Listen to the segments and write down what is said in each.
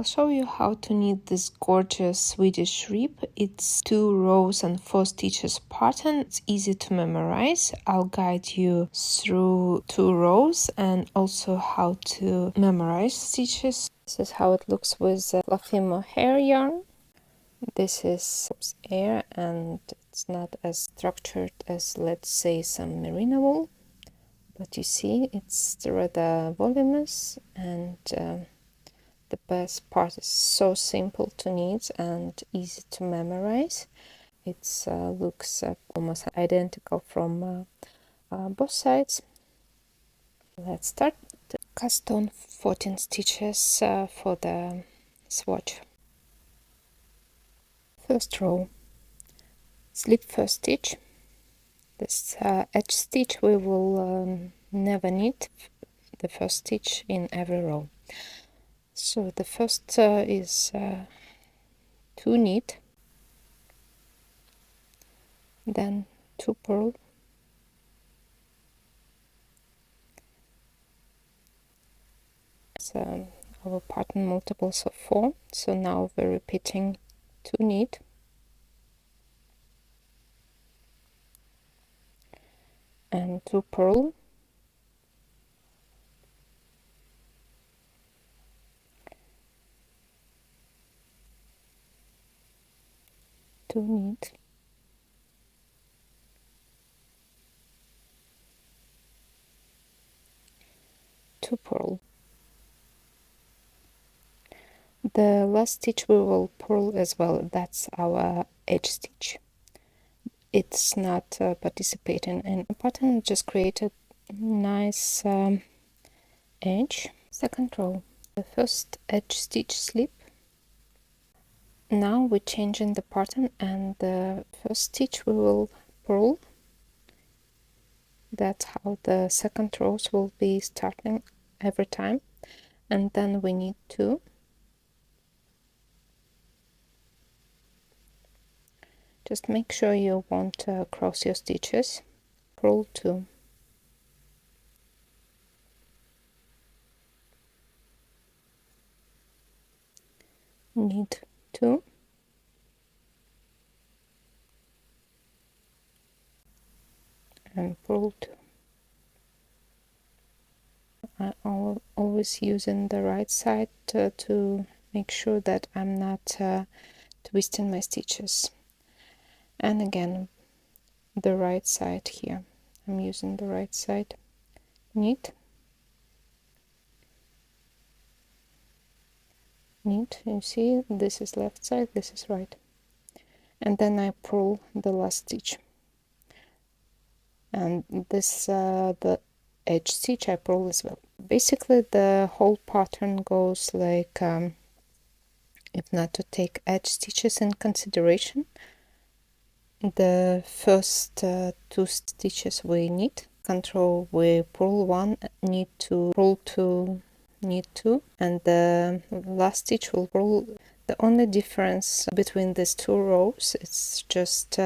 I'll show you how to knit this gorgeous Swedish rib. It's 2 rows and 4 stitches pattern. It's easy to memorize. I'll guide you through 2 rows and also how to memorize stitches. This is how it looks with fluffy mohair yarn. This is air and it's not as structured as, let's say, some merino wool. But you see, it's rather voluminous, and the best part is so simple to knit and easy to memorize. It looks almost identical from both sides. Let's start. Cast on 14 stitches for the swatch. First row, slip first stitch. This edge stitch we will never knit the first stitch in every row. So the first is 2 knit, then 2 purl, so our pattern multiples of 4, so now we're repeating 2 knit, and 2 purl, two knit, two purl. The last stitch we will purl as well. That's our edge stitch. It's not participating in the pattern, just create a nice edge. Second row, the first edge stitch slip. Now we're changing the pattern, and the first stitch we will purl. That's how the second rows will be starting every time, and then we need 2. Just make sure you won't cross your stitches. Purl 2. Knit 2. And purl 2. I'm always using the right side to make sure that I'm not twisting my stitches. And again, the right side here. I'm using the right side. Knit, knit. You see, this is left side, this is right. And then I purl the last stitch. And this the edge stitch I purl as well. Basically, the whole pattern goes like, if not to take edge stitches in consideration, the first 2 stitches we knit, control we purl 1, knit 2, purl 2, knit 2, and the last stitch will purl. The only difference between these 2 rows is just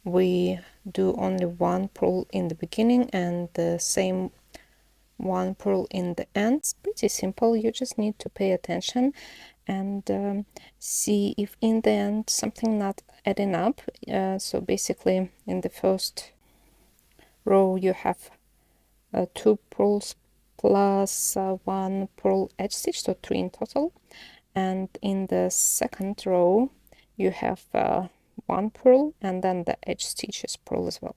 we do only 1 purl in the beginning and the same 1 purl in the end. It's pretty simple. You just need to pay attention and see if in the end something not adding up. So basically in the first row you have 2 purls plus 1 purl edge stitch, so 3 in total, and in the second row you have 1 purl and then the edge stitch is purl as well.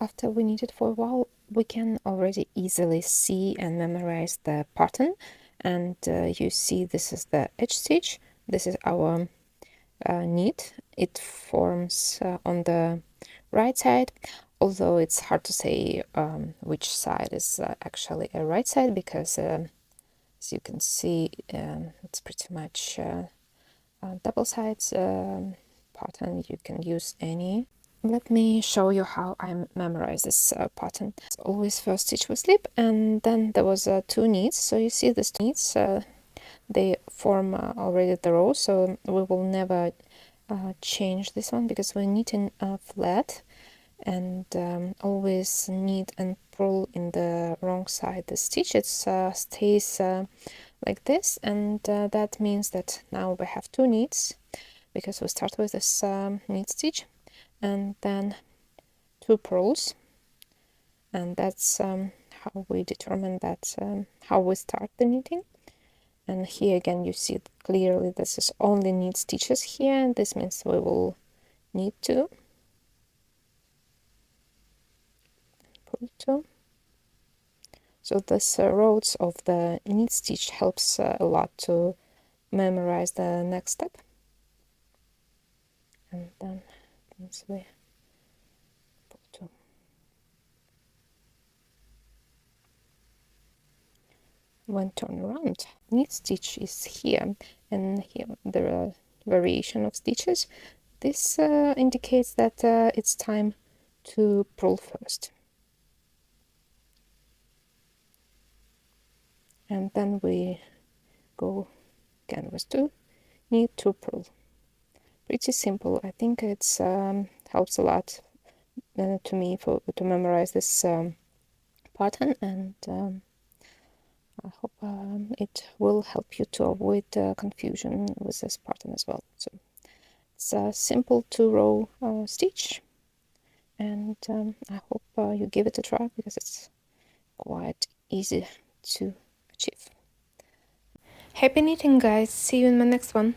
After we knit it for a while, we can already easily see and memorize the pattern. And you see, this is the edge stitch, this is our knit. It forms on the right side, although it's hard to say which side is actually a right side, because as you can see, it's pretty much double sides pattern. You can use any. Let me show you how I memorize this pattern. It's always first stitch with slip, and then there was 2 knits. So you see these 2 knits, they form already the row, so we will never change this one because we're knitting flat, and always knit and purl in the wrong side the stitch. It stays like this, and that means that now we have two knits, because we start with this knit stitch and then 2 purls, and that's how we determine that how we start the knitting. And here again you see clearly this is only knit stitches here, and this means we will need to pull 2. So this rows of the knit stitch helps a lot to memorize the next step. And then once we pull 2. When turn around, knit stitch is here, and here there are variation of stitches. This indicates that it's time to purl first. And then we go again with 2, knit 2 purl. Pretty simple. I think it's helps a lot to me to memorize this pattern, and I hope it will help you to avoid confusion with this pattern as well. So it's a simple 2-row stitch, and I hope you give it a try, because it's quite easy to achieve. Happy knitting, guys! See you in my next one.